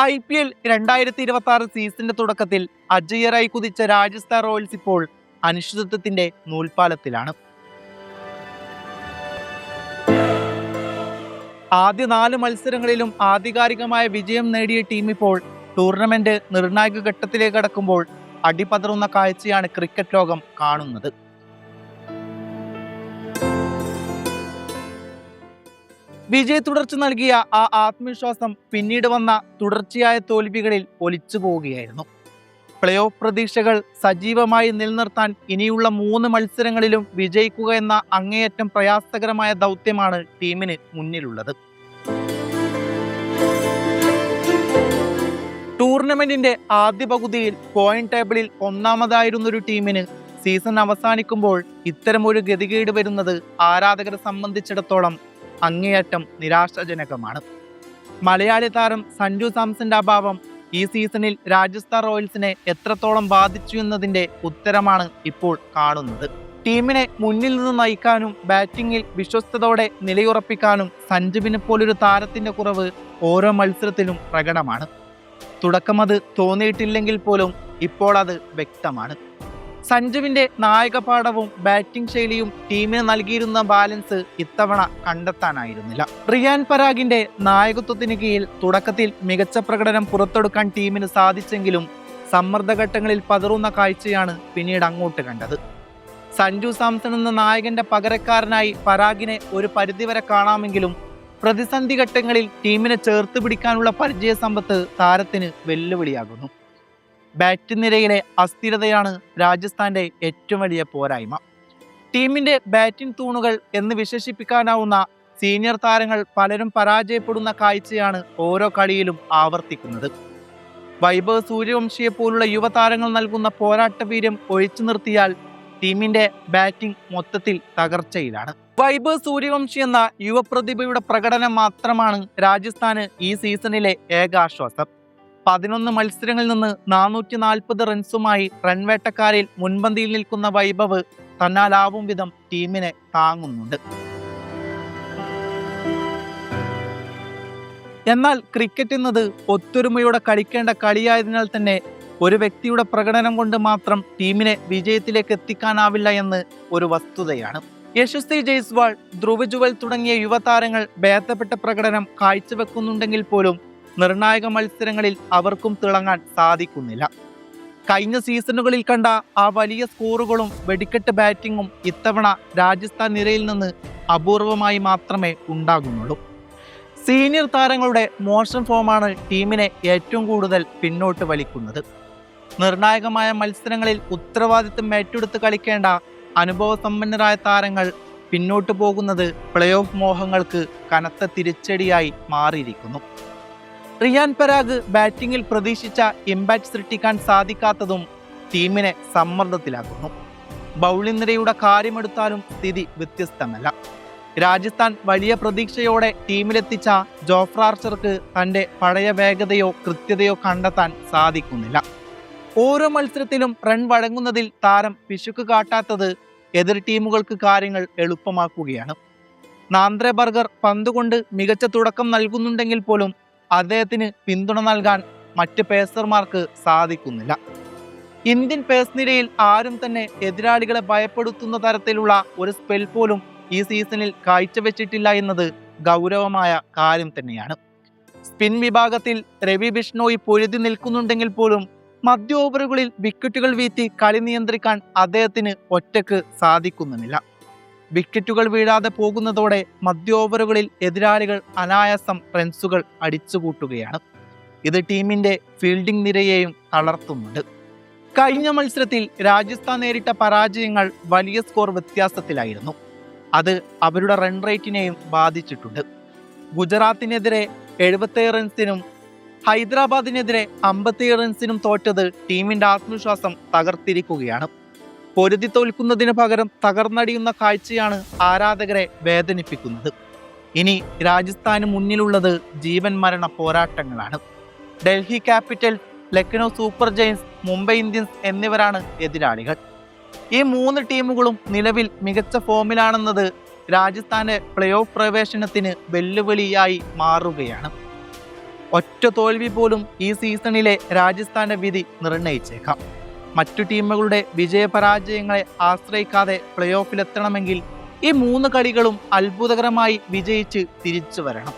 IPL 2026 സീസണിന്റെ തുടക്കത്തിൽ അജയ്യറായി കുതിച്ച Rajasthan Royals ഇപ്പോൾ അനിശ്ചിതത്വത്തിന്റെ നൂൽപ്പാലത്തിലാണ്. ആദ്യ 4 മത്സരങ്ങളിലും ആധികാരികമായ വിജയം നേടിയ ടീം ഇപ്പോൾ ടൂർണമെന്റ് നിർണായക ഘട്ടത്തിലേക്ക് കടക്കുമ്പോൾ അടിപതറുന്ന കാഴ്ചയാണ് ക്രിക്കറ്റ് ലോകം കാണുന്നത്. വിജയ തുടർച്ച നൽകിയ ആ ആത്മവിശ്വാസം പിന്നീട് വന്ന തുടർച്ചയായ തോൽവികളിൽ ഒലിച്ചു പോവുകയായിരുന്നു. പ്ലേ ഓഫ് പ്രതീക്ഷകൾ സജീവമായി നിലനിർത്താൻ ഇനിയുള്ള 3 മത്സരങ്ങളിലും വിജയിക്കുക എന്ന അങ്ങേയറ്റം പ്രയാസകരമായ ദൗത്യമാണ് ടീമിന് മുന്നിലുള്ളത്. ടൂർണമെന്റിന്റെ ആദ്യ പകുതിയിൽ പോയിന്റ് ടേബിളിൽ ഒന്നാമതായിരുന്നൊരു ടീമിന് സീസൺ അവസാനിക്കുമ്പോൾ ഇത്തരമൊരു ഗതികേട് വരുന്നത് ആരാധകരെ സംബന്ധിച്ചിടത്തോളം അങ്ങേയറ്റം നിരാശാജനകമാണ്. മലയാളി താരം സഞ്ജു സാംസന്റെ അഭാവം ഈ സീസണിൽ രാജസ്ഥാൻ റോയൽസിനെ എത്രത്തോളം ബാധിച്ചു എന്നതിന്റെ ഉത്തരമാണ് ഇപ്പോൾ കാണുന്നത്. ടീമിനെ മുന്നിൽ നിന്ന് നയിക്കാനും ബാറ്റിംഗിൽ വിശ്വസ്തയോടെ നിലയുറപ്പിക്കാനും സഞ്ജുവിനെ പോലൊരു താരത്തിന്റെ കുറവ് ഓരോ മത്സരത്തിലും പ്രകടമാണ്. തുടക്കം അത് തോന്നിയിട്ടില്ലെങ്കിൽ പോലും ഇപ്പോൾ അത് വ്യക്തമാണ്. സഞ്ജുവിന്റെ നായക പാഠവും ബാറ്റിംഗ് ശൈലിയും ടീമിന് നൽകിയിരുന്ന ബാലൻസ് ഇത്തവണ കണ്ടെത്താനായിരുന്നില്ല. റിയാൻ പരാഗിന്റെ നായകത്വത്തിന് കീഴിൽ തുടക്കത്തിൽ മികച്ച പ്രകടനം പുറത്തെടുക്കാൻ ടീമിന് സാധിച്ചെങ്കിലും സമ്മർദ്ദഘട്ടങ്ങളിൽ പതറുന്ന കാഴ്ചയാണ് പിന്നീട് അങ്ങോട്ട് കണ്ടത്. സഞ്ജു സാംസൺ എന്ന നായകന്റെ പകരക്കാരനായി പരാഗിനെ ഒരു പരിധിവരെ കാണാമെങ്കിലും പ്രതിസന്ധി ഘട്ടങ്ങളിൽ ടീമിനെ ചേർത്ത് പിടിക്കാനുള്ള പരിചയ സമ്പത്ത് താരത്തിന് വെല്ലുവിളിയാകുന്നു. ബാറ്റിംഗ് നിരയിലെ അസ്ഥിരതയാണ് രാജസ്ഥാന്റെ ഏറ്റവും വലിയ പോരായ്മ. ടീമിന്റെ ബാറ്റിംഗ് തൂണുകൾ എന്ന് വിശേഷിപ്പിക്കാനാവുന്ന സീനിയർ താരങ്ങൾ പലരും പരാജയപ്പെടുന്ന കാഴ്ചയാണ് ഓരോ കളിയിലും ആവർത്തിക്കുന്നത്. വൈഭവ് സൂര്യവംശിയെ പോലുള്ള യുവതാരങ്ങൾ നൽകുന്ന പോരാട്ടവീര്യം ഒഴിച്ചു നിർത്തിയാൽ ടീമിന്റെ ബാറ്റിംഗ് മൊത്തത്തിൽ തകർച്ചയിലാണ്. വൈഭവ് സൂര്യവംശി എന്ന യുവപ്രതിഭയുടെ പ്രകടനം മാത്രമാണ് രാജസ്ഥാന് ഈ സീസണിലെ ഏക ആശ്വാസം. 11 മത്സരങ്ങളിൽ നിന്ന് 440 റൺസുമായി റൺവേട്ടക്കാരിൽ മുൻപന്തിയിൽ നിൽക്കുന്ന വൈഭവ് തന്നാലാവും വിധം ടീമിനെ താങ്ങുന്നുണ്ട്. എന്നാൽ ക്രിക്കറ്റ് എന്നത് ഒത്തൊരുമയോടെ കളിക്കേണ്ട കളിയായതിനാൽ തന്നെ ഒരു വ്യക്തിയുടെ പ്രകടനം കൊണ്ട് മാത്രം ടീമിനെ വിജയത്തിലേക്ക് എത്തിക്കാനാവില്ല എന്ന് ഒരു വസ്തുതയാണ്. യശസ്വി ജയ്സ്വാൾ, ധ്രുവ് ജുവൽ തുടങ്ങിയ യുവതാരങ്ങൾ ഭേദപ്പെട്ട പ്രകടനം കാഴ്ചവെക്കുന്നുണ്ടെങ്കിൽ പോലും നിർണായക മത്സരങ്ങളിൽ അവർക്കും തിളങ്ങാൻ സാധിക്കുന്നില്ല. കഴിഞ്ഞ സീസണുകളിൽ കണ്ട ആ വലിയ സ്കോറുകളും വെടിക്കെട്ട് ബാറ്റിങ്ങും ഇത്തവണ രാജസ്ഥാൻ നിരയിൽ നിന്ന് അപൂർവമായി മാത്രമേ ഉണ്ടാകുന്നുള്ളൂ. സീനിയർ താരങ്ങളുടെ മോശം ഫോമാണ് ടീമിനെ ഏറ്റവും കൂടുതൽ പിന്നോട്ട് വലിക്കുന്നത്. നിർണായകമായ മത്സരങ്ങളിൽ ഉത്തരവാദിത്തം ഏറ്റെടുത്ത് കളിക്കേണ്ട അനുഭവസമ്പന്നരായ താരങ്ങൾ പിന്നോട്ട് പോകുന്നത് പ്ലേ ഓഫ് മോഹങ്ങൾക്ക് കനത്ത തിരിച്ചടിയായി മാറിയിരിക്കുന്നു. റിയാൻ പരാഗ് ബാറ്റിംഗിൽ പ്രതീക്ഷിച്ച ഇമ്പാക്ട് സൃഷ്ടിക്കാൻ സാധിക്കാത്തതും ടീമിനെ സമ്മർദ്ദത്തിലാക്കുന്നു. ബൗളിംഗ് നിരയുടെ കാര്യമെടുത്താലും സ്ഥിതി വ്യത്യസ്തമല്ല. രാജസ്ഥാൻ വലിയ പ്രതീക്ഷയോടെ ടീമിലെത്തിച്ച ജോഫ്ര ആർച്ചർക്ക് തൻ്റെ പഴയ വേഗതയോ കൃത്യതയോ കണ്ടെത്താൻ സാധിക്കുന്നില്ല. ഓരോ മത്സരത്തിലും റൺ വഴങ്ങുന്നതിൽ താരം പിശുക്ക് കാട്ടാത്തത് എതിർ ടീമുകൾക്ക് കാര്യങ്ങൾ എളുപ്പമാക്കുകയാണ്. നാന്ദ്രെ ബർഗർ പന്തുകൊണ്ട് മികച്ച തുടക്കം നൽകുന്നുണ്ടെങ്കിൽ പോലും അദ്ദേഹത്തിന് പിന്തുണ നൽകാൻ മറ്റ് പേസർമാർക്ക് സാധിക്കുന്നില്ല. ഇന്ത്യൻ പേസ് നിരയിൽ ആരും തന്നെ എതിരാളികളെ ഭയപ്പെടുത്തുന്ന തരത്തിലുള്ള ഒരു സ്പെൽ പോലും ഈ സീസണിൽ കാഴ്ചവെച്ചിട്ടില്ല എന്നത് ഗൗരവമായ കാര്യം തന്നെയാണ്. സ്പിൻ വിഭാഗത്തിൽ രവി ബിഷ്ണോയി പൊരുതി നിൽക്കുന്നുണ്ടെങ്കിൽ പോലും മധ്യ ഓവറുകളിൽ വിക്കറ്റുകൾ വീഴ്ത്തി കളി നിയന്ത്രിക്കാൻ അദ്ദേഹത്തിന് ഒറ്റയ്ക്ക് സാധിക്കുന്നുമില്ല. വിക്കറ്റുകൾ വീഴാതെ പോകുന്നതോടെ മധ്യ ഓവറുകളിൽ എതിരാളികൾ അനായാസം റൺസുകൾ അടിച്ചുകൂട്ടുകയാണ്. ഇത് ടീമിന്റെ ഫീൽഡിംഗ് നിരയെയും തളർത്തുന്നുണ്ട്. കഴിഞ്ഞ മത്സരത്തിൽ രാജസ്ഥാൻ നേരിട്ട പരാജയങ്ങൾ വലിയ സ്കോർ വ്യത്യാസത്തിലായിരുന്നു. അത് അവരുടെ റൺ റേറ്റിനെയും ബാധിച്ചിട്ടുണ്ട്. ഗുജറാത്തിനെതിരെ 77 റൺസിനും ഹൈദരാബാദിനെതിരെ 57 റൺസിനും തോറ്റത് ടീമിന്റെ ആത്മവിശ്വാസം തകർത്തിരിക്കുകയാണ്. പൊരുതി തോൽക്കുന്നതിന് പകരം തകർന്നടിയുന്ന കാഴ്ചയാണ് ആരാധകരെ വേദനിപ്പിക്കുന്നത്. ഇനി രാജസ്ഥാന് മുന്നിലുള്ളത് ജീവൻ മരണ പോരാട്ടങ്ങളാണ്. Delhi Capitals, Lucknow Super Giants, Mumbai Indians എന്നിവരാണ് എതിരാളികൾ. ഈ 3 ടീമുകളും നിലവിൽ മികച്ച ഫോമിലാണെന്നത് രാജസ്ഥാന്റെ പ്ലേ ഓഫ് പ്രവേശനത്തിന് വെല്ലുവിളിയായി മാറുകയാണ്. ഒറ്റ തോൽവി പോലും ഈ സീസണിലെ രാജസ്ഥാന്റെ വിധി നിർണയിച്ചേക്കാം. മറ്റു ടീമുകളുടെ വിജയപരാജയങ്ങളെ ആശ്രയിക്കാതെ പ്ലേ ഓഫിലെത്തണമെങ്കിൽ ഈ 3 കളികളും അത്ഭുതകരമായി വിജയിച്ച് തിരിച്ചു വരണം.